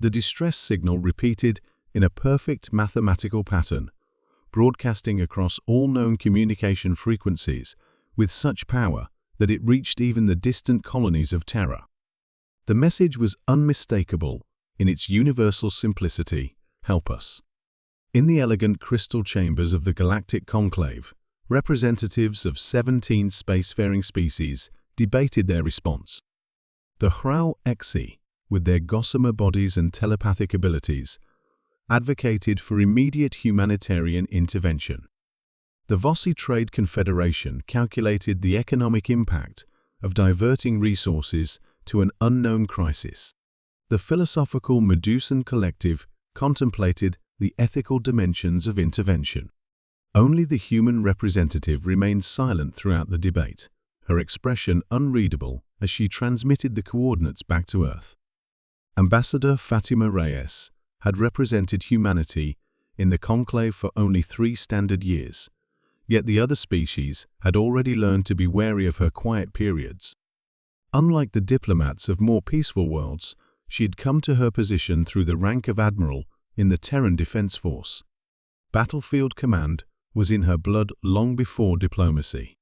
The distress signal repeated in a perfect mathematical pattern, broadcasting across all known communication frequencies with such power that it reached even the distant colonies of Terra. The message was unmistakable in its universal simplicity: help us. In the elegant crystal chambers of the Galactic Conclave, representatives of 17 spacefaring species debated their response. The HFY, with their gossamer bodies and telepathic abilities, advocated for immediate humanitarian intervention. The Vossi Trade Confederation calculated the economic impact of diverting resources to an unknown crisis. The philosophical Medusan Collective contemplated the ethical dimensions of intervention. Only the human representative remained silent throughout the debate, her expression unreadable as she transmitted the coordinates back to Earth. Ambassador Fatima Reyes had represented humanity in the conclave for only 3 standard years, yet the other species had already learned to be wary of her quiet periods. Unlike the diplomats of more peaceful worlds, she had come to her position through the rank of admiral in the Terran Defense Force. Battlefield command was in her blood long before diplomacy.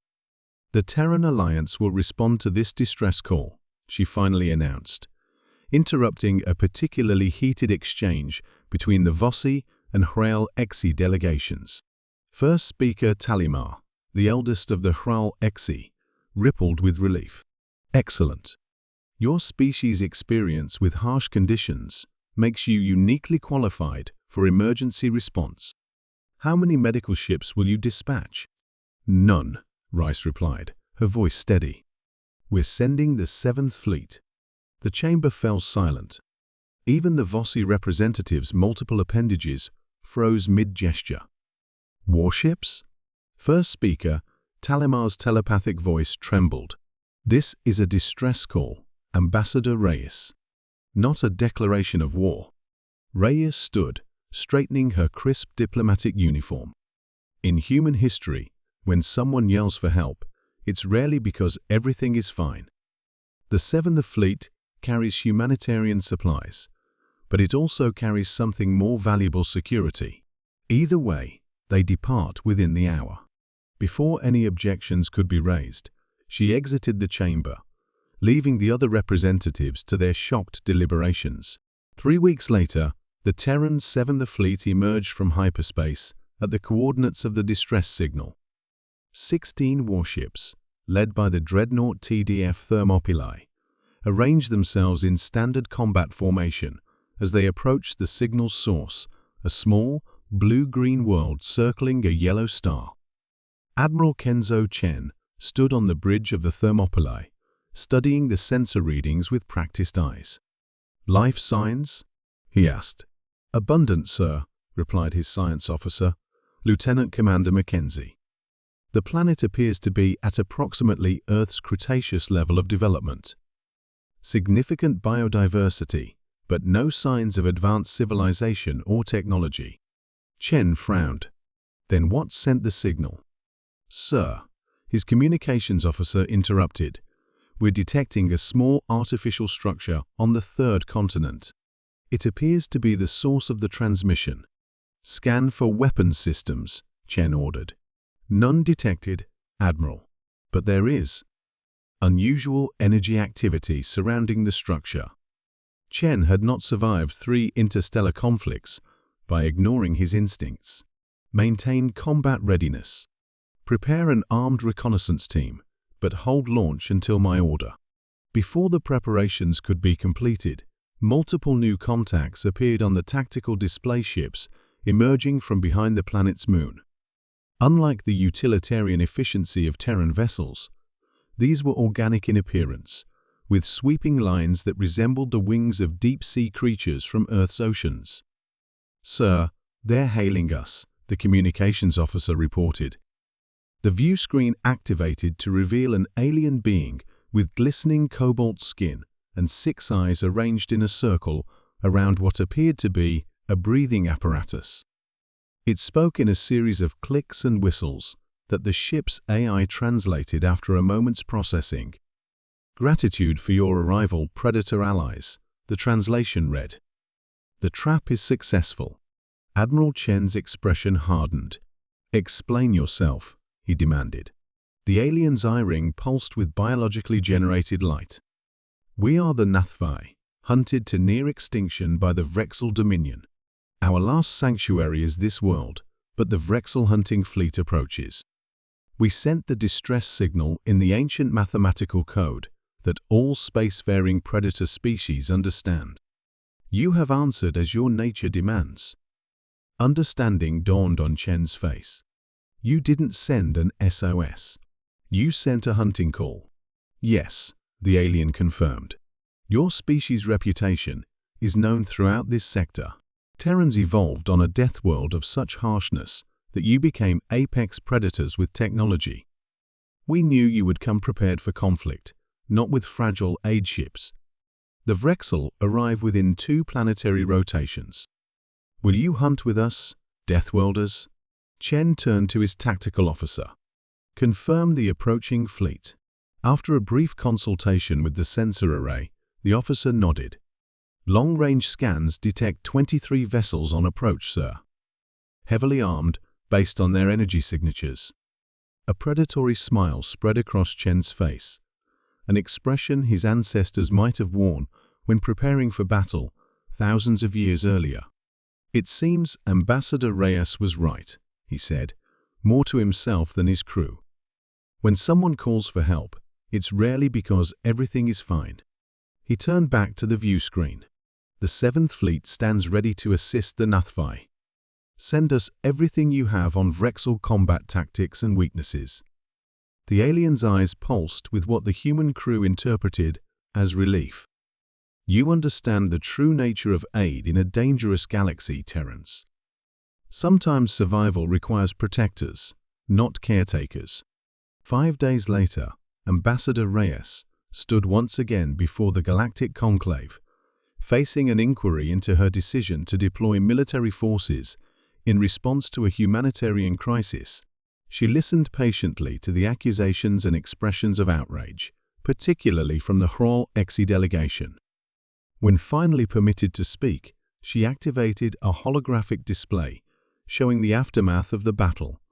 The Terran Alliance will respond to this distress call, she finally announced, interrupting a particularly heated exchange between the Vossi and HFY delegations. First Speaker Talimar, the eldest of the HFY, rippled with relief. Excellent. Your species' experience with harsh conditions makes you uniquely qualified for emergency response. How many medical ships will you dispatch? None, Rice replied, her voice steady. We're sending the 7th Fleet. The chamber fell silent. Even the Vossi representatives' multiple appendages froze mid-gesture. Warships? First Speaker, Talimar's telepathic voice trembled. This is a distress call, Ambassador Reyes. Not a declaration of war. Reyes stood, straightening her crisp diplomatic uniform. In human history, when someone yells for help, it's rarely because everything is fine. The 7th Fleet carries humanitarian supplies, but it also carries something more valuable: security. Either way, they depart within the hour. Before any objections could be raised, she exited the chamber, leaving the other representatives to their shocked deliberations. 3 weeks later, the Terran 7th Fleet emerged from hyperspace at the coordinates of the distress signal. 16 warships, led by the dreadnought TDF Thermopylae, arranged themselves in standard combat formation as they approached the signal's source, a small, blue-green world circling a yellow star. Admiral Kenzo Chen stood on the bridge of the Thermopylae, studying the sensor readings with practiced eyes. "Life signs?" he asked. "Abundant, sir," replied his science officer, Lieutenant Commander Mackenzie. "The planet appears to be at approximately Earth's Cretaceous level of development. Significant biodiversity, but no signs of advanced civilization or technology." Chen frowned. "Then what sent the signal?" "Sir," his communications officer interrupted, "we're detecting a small artificial structure on the 3rd continent. It appears to be the source of the transmission." "Scan for weapons systems," Chen ordered. "None detected, Admiral. But there is unusual energy activity surrounding the structure." Chen had not survived 3 interstellar conflicts by ignoring his instincts. "Maintain combat readiness. Prepare an armed reconnaissance team, but hold launch until my order." Before the preparations could be completed, multiple new contacts appeared on the tactical display ships emerging from behind the planet's moon. Unlike the utilitarian efficiency of Terran vessels, these were organic in appearance, with sweeping lines that resembled the wings of deep-sea creatures from Earth's oceans. "Sir, they're hailing us," the communications officer reported. The view screen activated to reveal an alien being with glistening cobalt skin and 6 eyes arranged in a circle around what appeared to be a breathing apparatus. It spoke in a series of clicks and whistles that the ship's AI translated after a moment's processing. "Gratitude for your arrival, Predator allies," the translation read. The trap is successful. Admiral Chen's expression hardened. "Explain yourself," he demanded. The alien's eye ring pulsed with biologically generated light. "We are the HFY, hunted to near extinction by the Vrexel Dominion. Our last sanctuary is this world, but the Vrexel hunting fleet approaches. We sent the distress signal in the ancient mathematical code that all spacefaring predator species understand. You have answered as your nature demands." Understanding dawned on Chen's face. "You didn't send an SOS. You sent a hunting call." "Yes," the alien confirmed. "Your species' reputation is known throughout this sector. Terrans evolved on a death world of such harshness that you became apex predators with technology. We knew you would come prepared for conflict, not with fragile aid ships. The Vrexel arrive within 2 planetary rotations. Will you hunt with us, Deathworlders?" Chen turned to his tactical officer. "Confirm the approaching fleet." After a brief consultation with the sensor array, the officer nodded. "Long-range scans detect 23 vessels on approach, sir. Heavily armed, based on their energy signatures." A predatory smile spread across Chen's face, an expression his ancestors might have worn when preparing for battle thousands of years earlier. "It seems Ambassador Reyes was right," he said, more to himself than his crew. "When someone calls for help, it's rarely because everything is fine." He turned back to the view screen. "The 7th Fleet stands ready to assist the HFY. Send us everything you have on Vrexel combat tactics and weaknesses." The alien's eyes pulsed with what the human crew interpreted as relief. "You understand the true nature of aid in a dangerous galaxy, Terrans. Sometimes survival requires protectors, not caretakers." 5 days later, Ambassador Reyes stood once again before the Galactic Conclave, facing an inquiry into her decision to deploy military forces in response to a humanitarian crisis. She listened patiently to the accusations and expressions of outrage, particularly from the HFY delegation. When finally permitted to speak, she activated a holographic display showing the aftermath of the battle.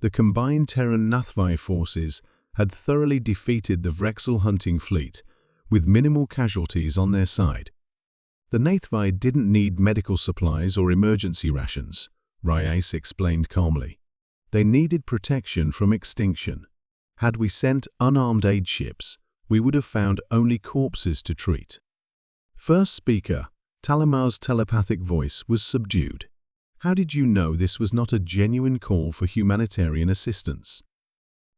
The combined Terran HFY forces had thoroughly defeated the Vrexel hunting fleet, with minimal casualties on their side. "The HFY didn't need medical supplies or emergency rations," Reyes explained calmly. "They needed protection from extinction. Had we sent unarmed aid ships, we would have found only corpses to treat." First speaker, Talamar's telepathic voice was subdued. "How did you know this was not a genuine call for humanitarian assistance?"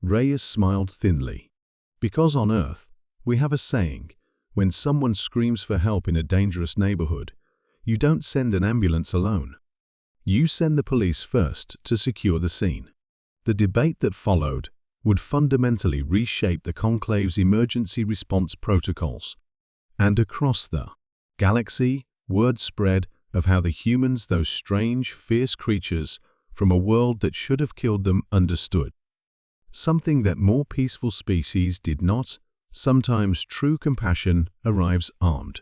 Reyes smiled thinly. "Because on Earth, we have a saying, when someone screams for help in a dangerous neighborhood, you don't send an ambulance alone. You send the police first to secure the scene." The debate that followed would fundamentally reshape the Conclave's emergency response protocols. And across the galaxy, word spread of how the humans, those strange, fierce creatures from a world that should have killed them, understood something that more peaceful species did not. Sometimes true compassion arrives armed.